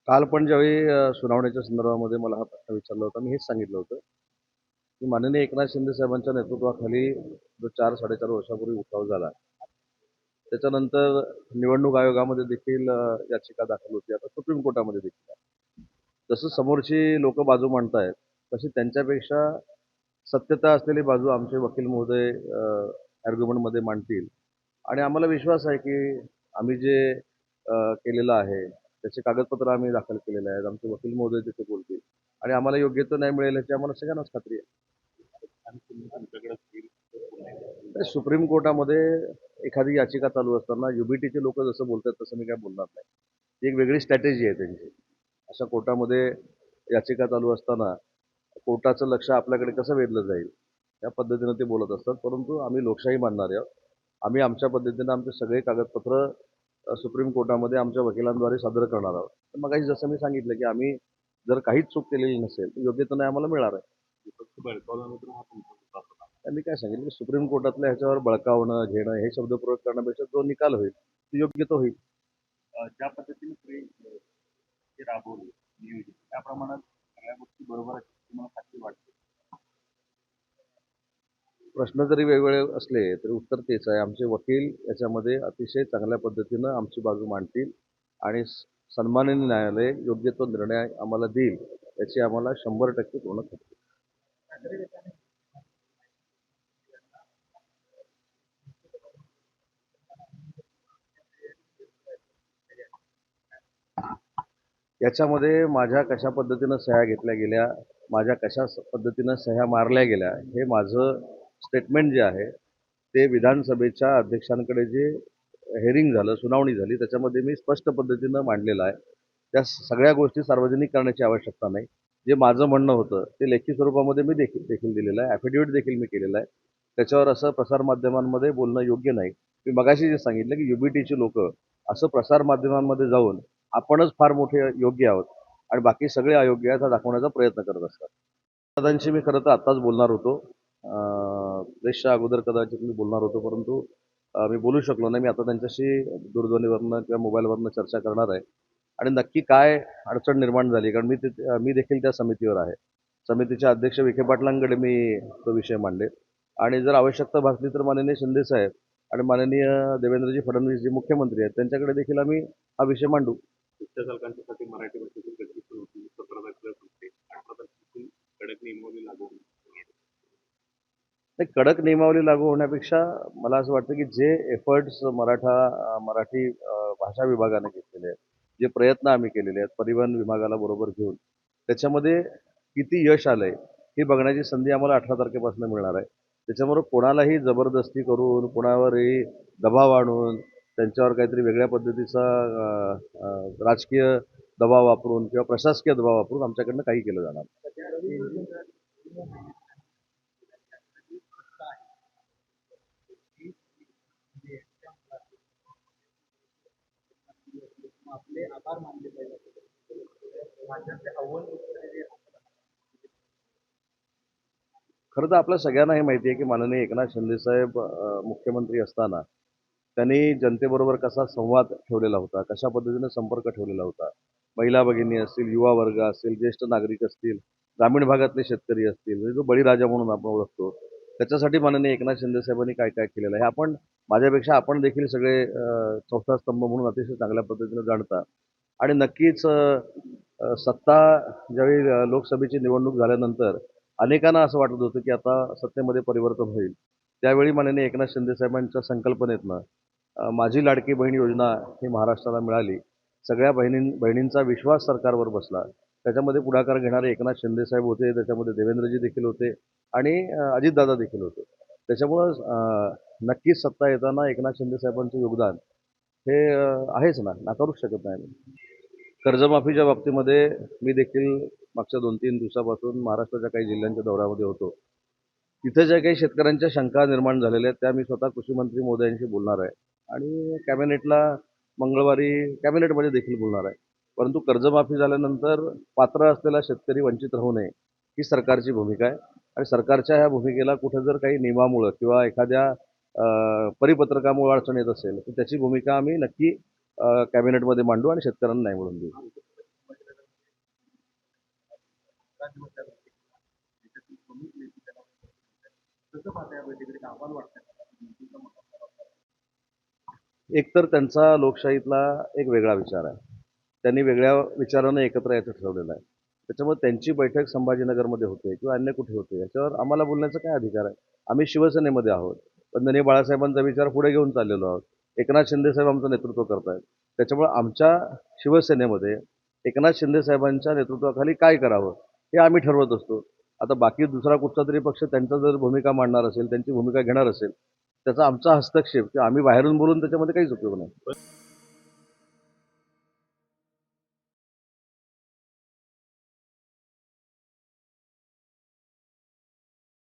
काल पण ज्यावेळी सुनावणीच्या संदर्भामध्ये मला हा प्रश्न विचारला होता, मी हेच सांगितलं होतं, की माननीय एकनाथ शिंदे साहेबांच्या नेतृत्वाखाली जो 4-4.5 वर्षापूर्वी उठाव झाला, त्याच्यानंतर निवडणूक आयोगामध्ये देखील याचिका दाखल होती. आता सुप्रीम कोर्टामध्ये देखील आहे. जसं समोरची लोक बाजू मांडतायत, तशी त्यांच्यापेक्षा सत्यता असलेली बाजू आमचे वकील महोदय आर्ग्युमेंटमध्ये मांडतील. आणि आम्हाला विश्वास आहे, की आम्ही जे केलेलं आहे, त्याचे कागदपत्र आम्ही दाखल केलेले आहेत. आमचे वकील महोदय तिथे बोलतील आणि आम्हाला योग्य तो न्याय मिळेल याची आम्हाला सगळ्यांनाच खात्री आहे. तर सुप्रीम कोर्टामध्ये एखादी याचिका चालू असताना युबीटीचे लोक जसं बोलतात तसं मी काय बोलणार नाही. ती एक वेगळी स्ट्रॅटेजी आहे त्यांची. अशा कोर्टामध्ये याचिका चालू असताना कोर्टाचं लक्ष आपल्याकडे कसं वेधलं जाईल या पद्धतीनं ते बोलत असतात. परंतु आम्ही लोकशाही मानणारे आहोत. आम्ही आमच्या पद्धतीनं आमचे सगळे कागदपत्र सुप्रीम कोर्टामध्ये आमच्या वकिलांद्वारे सादर करणार आहोत. तर मगाशी जसं मी सांगितलं, की आम्ही जर काहीच चूक केलेली नसेल तर योग्य तो न्याय आम्हाला मिळणार आहे. त्यांनी काय सांगितलं, की सुप्रीम कोर्टातल्या ह्याच्यावर बळकावणं, घेणं हे शब्दप्रयोग करण्यापेक्षा जो निकाल होईल तो योग्य तो होईल. ज्या पद्धतीने ते राबवले नियोजित त्या प्रमाणात सगळ्या गोष्टी बरोबर आहेत तुम्हाला खात्री वाटते. प्रश्न जरी वेगवेगळे असले तरी उत्तर तेच आहे. आमचे वकील याच्यामध्ये अतिशय चांगल्या पद्धतीनं आमची बाजू मांडतील आणि सन्माननीय न्यायालय योग्य तो निर्णय आम्हाला देईल याची आम्हाला 100% पूर्ण खात्री आहे. याच्यामध्ये माझ्या कशा पद्धतीनं सह्या घेतल्या गेल्या, माझ्या कशा पद्धतीनं सह्या मारल्या गेल्या, हे माझं स्टेटमेंट जे आहे ते विधानसभेच्या अध्यक्षांकडे जे हेअरिंग झालं, सुनावणी झाली, त्याच्यामध्ये मी स्पष्ट पद्धतीनं मांडलेलं आहे. त्या सगळ्या गोष्टी सार्वजनिक करण्याची आवश्यकता नाही. जे माझं म्हणणं होतं ते लेखी स्वरूपामध्ये मी देखील दिलेलं आहे. ॲफिडेव्हिट देखील मी केलेलं आहे. त्याच्यावर असं प्रसारमाध्यमांमध्ये बोलणं योग्य नाही. मी मगाशी जे सांगितलं, की युबीटीची लोकं असं प्रसारमाध्यमांमध्ये जाऊन आपणच फार मोठे योग्य आहोत आणि बाकी सगळे अयोग्य आहेत हा दाखवण्याचा प्रयत्न करत असतात. दादांशी मी खरं तर आत्ताच बोलणार होतो. रेसच्या अगोदर कदाचित मी बोलणार होतो, परंतु मी बोलू शकलो नाही. मी आता त्यांच्याशी दूरध्वनीवरनं किंवा मोबाईलवरनं चर्चा करणार आहे आणि नक्की काय अडचण निर्माण झाली, कारण मी देखील त्या समितीवर आहे. समितीचे अध्यक्ष विखे पाटलांकडे मी तो विषय मांडले आणि जर आवश्यकता भासली तर माननीय शिंदेसाहेब आणि माननीय देवेंद्रजी फडणवीस जे मुख्यमंत्री आहेत त्यांच्याकडे देखील आम्ही हा विषय मांडू. शिक्षकांसाठी मराठी भाषेची गती होती 17 होते 18 कडक नियमावली लागू होती. नाही, कडक नियमावली लागू होण्यापेक्षा मला असं वाटतं, की जे एफर्ट्स मराठी भाषा विभागाने घेतलेले आहेत, जे प्रयत्न आम्ही केलेले आहेत परिवहन विभागाला बरोबर घेऊन, त्याच्यामध्ये किती यश आलंय हे बघण्याची संधी आम्हाला 18 तारखेपासून मिळणार आहे. त्याच्यामुळे कोणालाही जबरदस्ती करून, कोणावरही दबाव आणून, त्यांच्यावर काहीतरी वेगळ्या पद्धतीचा राजकीय दबाव वापरून किंवा प्रशासकीय दबाव वापरून आमच्याकडनं काही केलं जाणार नाही. आपले आभार मानले पाहिजे. राज्याचे अव्वल खरं तर आपल्या सगळ्यांना हे माहिती आहे, की माननीय एकनाथ शिंदेसाहेब मुख्यमंत्री असताना त्यांनी जनतेबरोबर कसा संवाद ठेवलेला होता, कशा पद्धतीने संपर्क ठेवलेला होता. महिला भगिनी असतील, युवा वर्ग असेल, ज्येष्ठ नागरिक असतील, ग्रामीण भागातले शेतकरी असतील, म्हणजे जो बळीराजा म्हणून आपण ओळखतो, त्याच्यासाठी माननीय एकनाथ शिंदेसाहेबांनी काय काय केलेलं आहे हे माझ्यापेक्षा आपण देखील सगळे चौथा स्तंभ म्हणून अतिशय चांगल्या पद्धतीने जाणता. आणि नक्कीच सत्ता ज्यावेळी लोकसभेची निवडणूक झाल्यानंतर अनेकांना असं वाटत होतं, की आता सत्तेमध्ये परिवर्तन होईल. त्यावेळी माननीय एकनाथ शिंदेसाहेबांच्या संकल्पनेतनं माझी लाडकी बहीण योजना ही महाराष्ट्राला मिळाली. सगळ्या बहिणींचा विश्वास सरकारवर बसला. त्याच्यामध्ये पुढाकार घेणारे एकनाथ शिंदेसाहेब होते, त्याच्यामध्ये देवेंद्रजी देखील होते आणि अजितदादा देखील होते. त्याच्यामुळं नक्कीच सत्ता येताना एकनाथ शिंदेसाहेबांचं योगदान हे आहेच ना, नाकारूच शकत नाही आम्ही. कर्जमाफीच्या बाबतीमध्ये मी देखील मागच्या 2-3 दिवसापासून महाराष्ट्राच्या काही जिल्ह्यांच्या दौऱ्यामध्ये होतो. तिथे ज्या काही शेतकऱ्यांच्या शंका निर्माण झालेल्या आहेत त्या मी स्वतः कृषीमंत्री महोदयांशी बोलणार आहे आणि कॅबिनेटला मंगळवारी कॅबिनेटमध्ये देखील बोलणार आहे. परंतु कर्जमाफी झाल्यानंतर पात्र असलेला शेतकरी वंचित राहू नये ही सरकारची भूमिका आहे आणि सरकारच्या ह्या भूमिकेला कुठं जर काही नियमामुळं किंवा एखाद्या परिपत्रकामुळे अडचण येत असेल तर त्याची भूमिका आम्ही नक्की कॅबिनेटमध्ये मांडू आणि शेतकऱ्यांना न्याय मिळवून देऊ. राज्यभर त्या बैठकीला देशातील प्रमुख नेते त्याला कसं पाहता या बैठकीत आव्हान वाटतं का मोठा प्रभाव आहे? एकतर त्यांचा लोकशाहीतला एक वेगळा विचार आहे. त्यांनी वेगळ्या विचारानं एकत्र यायचं ठरवलेलं आहे. त्याच्यामुळे त्यांची बैठक संभाजीनगरमध्ये होते किंवा अन्य कुठे होते याच्यावर आम्हाला बोलण्याचा काय अधिकार आहे? आम्ही शिवसेनेमध्ये आहोत. वंदनीय बाळासाहेबांचा विचार पुढे घेऊन चाललेलो आहोत. एकनाथ शिंदेसाहेब आमचं नेतृत्व करतायत. त्याच्यामुळे आमच्या शिवसेनेमध्ये एकनाथ शिंदेसाहेबांच्या नेतृत्वाखाली काय करावं हे आम्ही ठरवत असतो. आता बाकी दुसरा कुठचा तरी पक्ष त्यांचा जर भूमिका मांडणार असेल, त्यांची भूमिका घेणार असेल, त्याचा आमचा हस्तक्षेप किंवा आम्ही बाहेरून बोलून त्याच्यामध्ये काहीच उपयोग नाही.